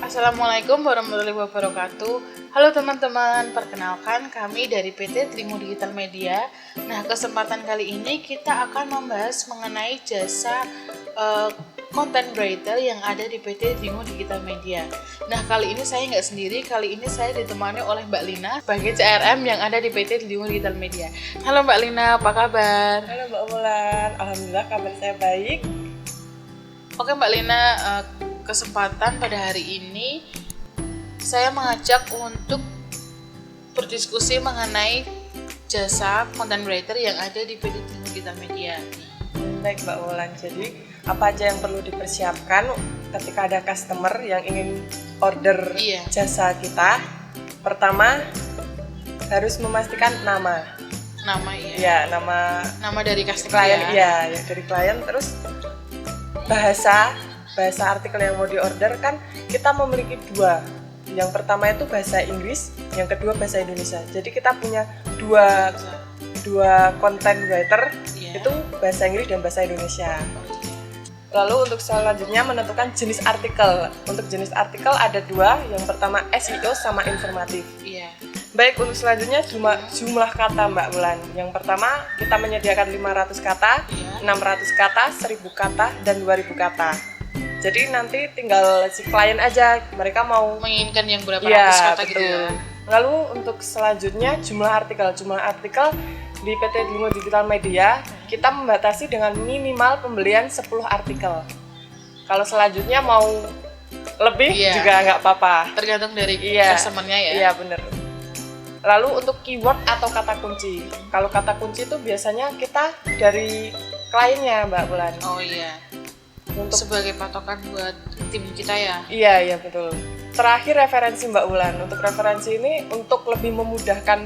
Assalamualaikum warahmatullahi wabarakatuh. Halo teman-teman, perkenalkan kami dari PT Tringo Digital Media. Nah, kesempatan kali ini kita akan membahas mengenai jasa content creator yang ada di PT Tringo Digital Media. Nah, kali ini saya nggak sendiri, kali ini saya ditemani oleh Mbak Lina sebagai CRM yang ada di PT Tringo Digital Media. Halo Mbak Lina, apa kabar? Halo Mbak Wulan, alhamdulillah kabar saya baik. Oke Mbak Lina, kesempatan pada hari ini saya mengajak untuk berdiskusi mengenai jasa content creator yang ada di PT Tringo Digital Media. Baik Mbak Wulan, jadi apa aja yang perlu dipersiapkan ketika ada customer yang ingin order jasa kita? Pertama, harus memastikan nama ya. Nama dari customer klien, ya dari klien. Terus bahasa artikel yang mau diorder kan kita memiliki dua. Yang pertama itu bahasa Inggris, yang kedua bahasa Indonesia. Jadi kita punya dua content writer, itu bahasa Inggris dan bahasa Indonesia. Lalu untuk selanjutnya menentukan jenis artikel. Untuk jenis artikel ada dua, yang pertama SEO sama informatif. Baik, untuk selanjutnya jumlah kata Mbak Wulan. Yang pertama kita menyediakan 500 kata, 600 kata, 1000 kata, dan 2000 kata. Jadi nanti tinggal si klien aja, mereka mau menginginkan yang berapa ratus kata betul. gitu ya. Lalu untuk selanjutnya jumlah artikel di PT Tringo Digital Media kita membatasi dengan minimal pembelian 10 artikel. Kalau selanjutnya mau lebih juga nggak apa-apa. Tergantung dari customer-nya ya. Iya bener. Lalu untuk keyword atau kata kunci. Kalau kata kunci itu biasanya kita dari kliennya Mbak Wulan. Oh iya. Untuk sebagai patokan buat tim kita ya. Iya betul. Terakhir referensi Mbak Wulan. Untuk referensi ini untuk lebih memudahkan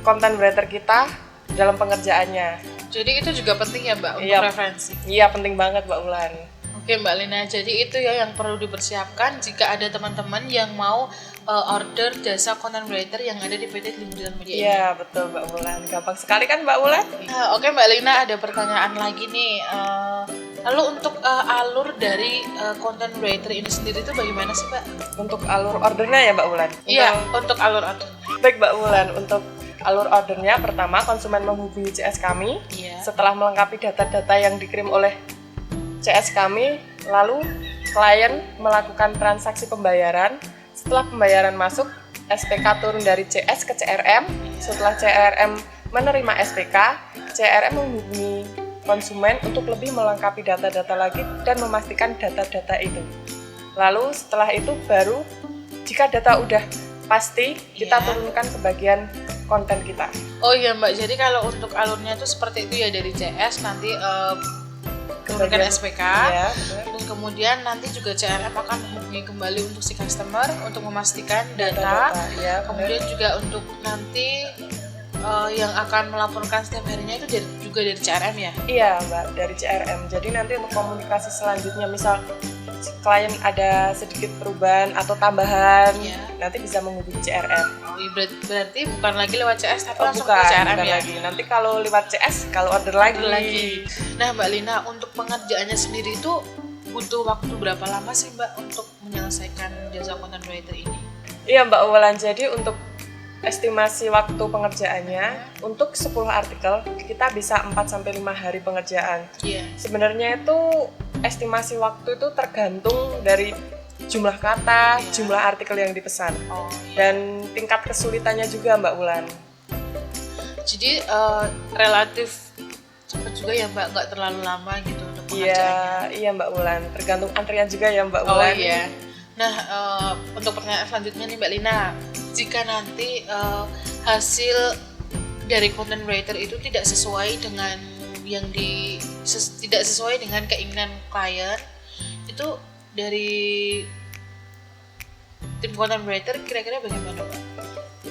content writer kita dalam pengerjaannya. Jadi itu juga penting ya Mbak untuk referensi. Iya penting banget Mbak Wulan. Oke Mbak Lina, jadi itu ya yang perlu dipersiapkan jika ada teman-teman yang mau order jasa content creator yang ada di PT Tringo Digital Media ini. Iya betul Mbak Wulan, gampang sekali kan Mbak Wulan? Oke Mbak Lina, ada pertanyaan lagi nih. Lalu untuk alur dari content creator ini sendiri itu bagaimana sih Mbak? Untuk alur ordernya ya Mbak Wulan? Iya, untuk alur order. Baik Mbak Wulan, untuk alur ordernya pertama konsumen menghubungi CS kami. Setelah melengkapi data-data yang dikirim oleh CS kami, lalu klien melakukan transaksi pembayaran. Setelah pembayaran masuk, SPK turun dari CS ke CRM. Setelah CRM menerima SPK, CRM menghubungi konsumen untuk lebih melengkapi data-data lagi dan memastikan data-data itu. Lalu setelah itu baru jika data udah pasti, kita turunkan ke bagian konten kita. Oh iya Mbak, jadi kalau untuk alurnya itu seperti itu ya, dari CS nanti turunkan SPK, dan kemudian nanti juga CRM akan menghubungi kembali untuk si customer untuk memastikan data. Kemudian juga untuk nanti yang akan melaporkan setiap harinya itu juga dari CRM ya? Iya Mbak, dari CRM. Jadi nanti untuk komunikasi selanjutnya, misal klien ada sedikit perubahan atau tambahan, nanti bisa menghubungi CRM. Oh, berarti bukan lagi lewat CS tapi langsung ke CRM ya? Lagi. Nanti kalau lewat CS, kalau order lagi. Nah Mbak Lina, untuk pengerjaannya sendiri itu butuh waktu berapa lama sih Mbak untuk menyelesaikan jasa content creator ini? Iya Mbak Wulan, jadi untuk estimasi waktu pengerjaannya untuk 10 artikel kita bisa 4-5 hari pengerjaan. Sebenarnya itu estimasi waktu itu tergantung dari jumlah kata, jumlah artikel yang dipesan, dan tingkat kesulitannya juga Mbak Wulan. Jadi relatif cepat juga ya Mbak, nggak terlalu lama gitu untuk pengerjaannya. Iya Mbak Wulan, tergantung antrian juga ya Mbak Wulan. Nah untuk pertanyaan selanjutnya nih Mbak Lina, jika nanti hasil dari content creator itu tidak sesuai dengan tidak sesuai dengan keinginan klien, itu dari tim content creator kira-kira bagaimana Mbak?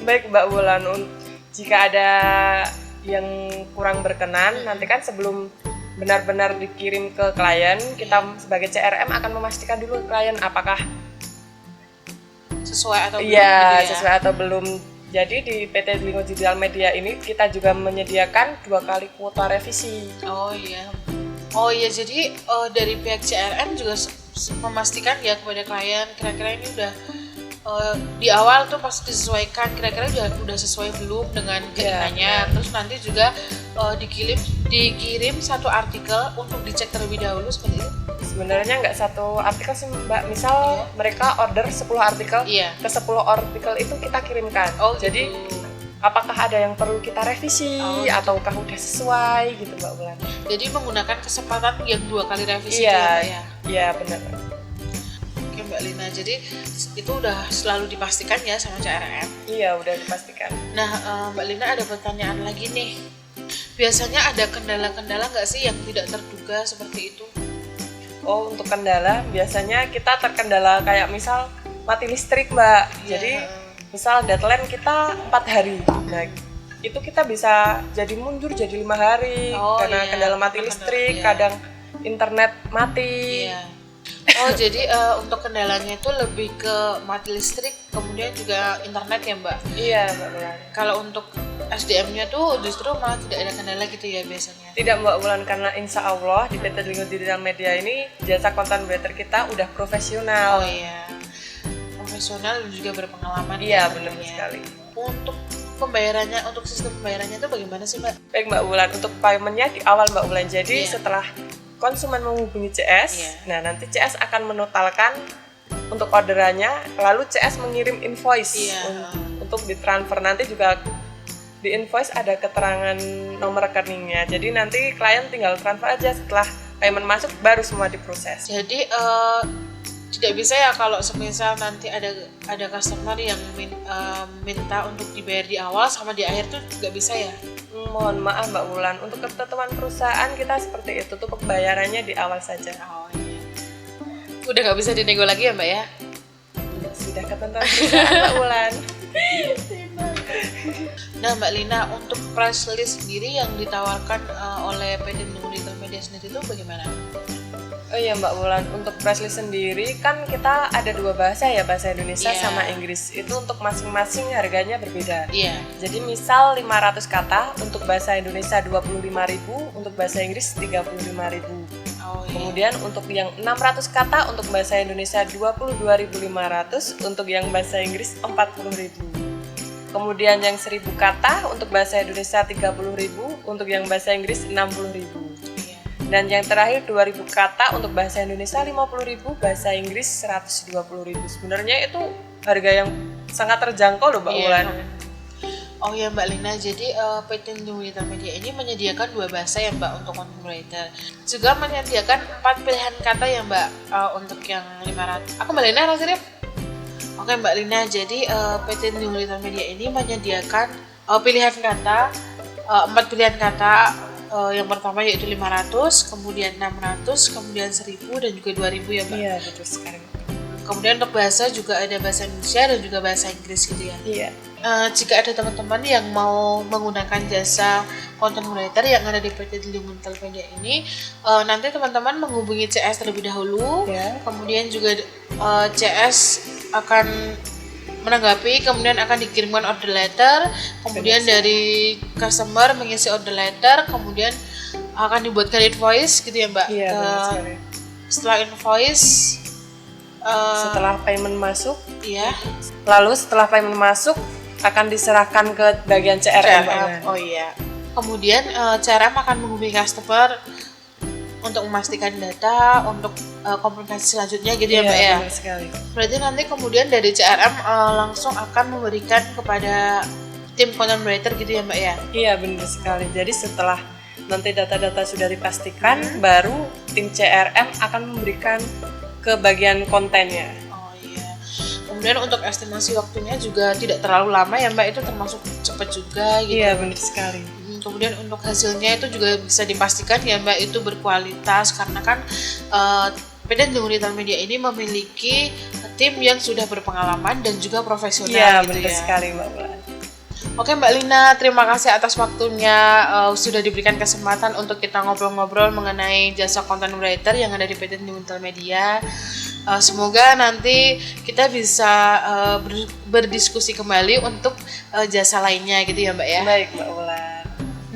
Baik Mbak Wulan, jika ada yang kurang berkenan, nanti kan sebelum benar-benar dikirim ke klien, kita sebagai CRM akan memastikan dulu klien apakah sesuai atau belum. Sesuai atau belum. Jadi di PT Tringo Digital Media ini kita juga menyediakan 2 kali kuota revisi. Oh iya, jadi dari pihak CRM juga memastikan ya kepada klien kira-kira ini udah di awal tuh pas disesuaikan kira-kira udah sesuai belum dengan keinginannya. Terus nanti juga dikirim satu artikel untuk dicek terlebih dahulu seperti itu. Sebenarnya nggak satu artikel sih Mbak, misal mereka order 10 artikel, ke 10 artikel itu kita kirimkan. Jadi apakah ada yang perlu kita revisi ataukah udah sesuai gitu Mbak Wulan. Jadi menggunakan kesempatan yang 2 kali revisi ya? Iya benar. Oke Mbak Lina, jadi itu udah selalu dipastikan ya sama CRM? Iya udah dipastikan. Nah Mbak Lina ada pertanyaan lagi nih, biasanya ada kendala-kendala nggak sih yang tidak terduga seperti itu? Untuk kendala biasanya kita terkendala kayak misal mati listrik Mbak. Jadi misal deadline kita 4 hari, nah itu kita bisa jadi mundur jadi 5 hari karena kendala mati listrik, kadang internet mati. Jadi untuk kendalanya itu lebih ke mati listrik, kemudian juga internet ya Mbak? Iya Mbak Wulan. Kalau untuk SDM-nya tuh justru malah tidak ada kendala gitu ya biasanya? Tidak Mbak Wulan, karena insya Allah di PT Lingkungan Digital Media ini jasa content writer kita udah profesional. Profesional dan juga berpengalaman. Iya benar sekali. Untuk pembayarannya, untuk sistem pembayarannya itu bagaimana sih Mbak? Baik Mbak Wulan, untuk paymentnya di awal Mbak Wulan. Jadi setelah konsumen menghubungi CS, nah nanti CS akan menotalkan untuk orderannya, lalu CS mengirim invoice untuk ditransfer. Nanti juga di invoice ada keterangan nomor rekeningnya. Jadi nanti klien tinggal transfer aja, setelah payment masuk baru semua diproses. Jadi tidak bisa ya kalau semisal nanti ada customer yang minta untuk dibayar di awal sama di akhir tuh nggak bisa ya? Mohon maaf Mbak Wulan, untuk ketentuan perusahaan kita seperti itu tuh pembayarannya di awal saja. Udah nggak bisa dinego lagi ya Mbak ya? Sudah ketentuan perusahaan Mbak Wulan. Nah Mbak Lina, untuk press release sendiri yang ditawarkan oleh PT Lingkungan Digital Media sendiri itu bagaimana? Iya Mbak Wulan, untuk press release sendiri kan kita ada 2 bahasa ya, bahasa Indonesia sama Inggris. Itu untuk masing-masing harganya berbeda. Jadi misal 500 kata untuk bahasa Indonesia 25.000, untuk bahasa Inggris 35.000. Kemudian untuk yang 600 kata untuk bahasa Indonesia 22.500, untuk yang bahasa Inggris 40.000. Kemudian yang 1.000 kata untuk bahasa Indonesia 30.000, untuk yang bahasa Inggris 60.000. Dan yang terakhir 2.000 kata untuk bahasa Indonesia 50.000, bahasa Inggris 120.000. Sebenarnya itu harga yang sangat terjangkau loh Mbak Wulan. Oh ya Mbak Lina, jadi PT Lingkungan Digital Media ini menyediakan 2 bahasa ya Mbak untuk content writer. Juga menyediakan 4 pilihan kata ya Mbak untuk yang 500. Aku Mbak Lina rasanya. Oke Mbak Lina, jadi PT Lingkungan Digital Media ini menyediakan pilihan kata, 4 pilihan kata. Yang pertama yaitu 500, kemudian 600, kemudian 1000 dan juga 2000 ya Mbak? Iya betul sekali. Kemudian untuk bahasa juga ada bahasa Indonesia dan juga bahasa Inggris gitu ya? Iya. Jika ada teman-teman yang mau menggunakan jasa content writer yang ada di PT Lingkungan Digital Media ini, nanti teman-teman menghubungi CS terlebih dahulu, kemudian juga CS akan menanggapi, kemudian akan dikirimkan order letter, kemudian dari customer mengisi order letter, kemudian akan dibuatkan invoice gitu ya Mbak? Iya benar sekali. Setelah invoice, setelah payment masuk, lalu setelah payment masuk akan diserahkan ke bagian CRM. Oh iya. Kemudian CRM akan menghubungi customer untuk memastikan data, untuk komunikasi selanjutnya gitu ya Mbak ya? Benar sekali. Berarti nanti kemudian dari CRM langsung akan memberikan kepada tim content writer gitu ya Mbak ya? Iya benar sekali. Jadi setelah nanti data-data sudah dipastikan, baru tim CRM akan memberikan ke bagian kontennya. Oh iya. Kemudian untuk estimasi waktunya juga tidak terlalu lama ya Mbak, itu termasuk cepat juga gitu. Iya benar sekali. Kemudian untuk hasilnya itu juga bisa dipastikan ya Mbak, itu berkualitas karena kan PT Lingkungan Digital Media ini memiliki tim yang sudah berpengalaman dan juga profesional gitu benar sekali Mbak Wulan. Oke Mbak Lina, terima kasih atas waktunya, sudah diberikan kesempatan untuk kita ngobrol-ngobrol mengenai jasa content writer yang ada di PT Lingkungan Digital Media. Semoga nanti kita bisa berdiskusi kembali untuk jasa lainnya gitu ya Mbak ya. Baik Mbak Wulan.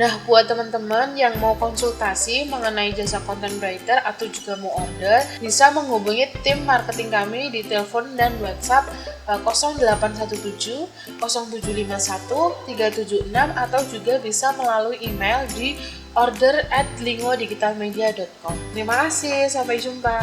Nah, buat teman-teman yang mau konsultasi mengenai jasa content writer atau juga mau order, bisa menghubungi tim marketing kami di telepon dan WhatsApp 0817 0751 376 atau juga bisa melalui email di order@lingodigitalmedia.com. Terima kasih, sampai jumpa.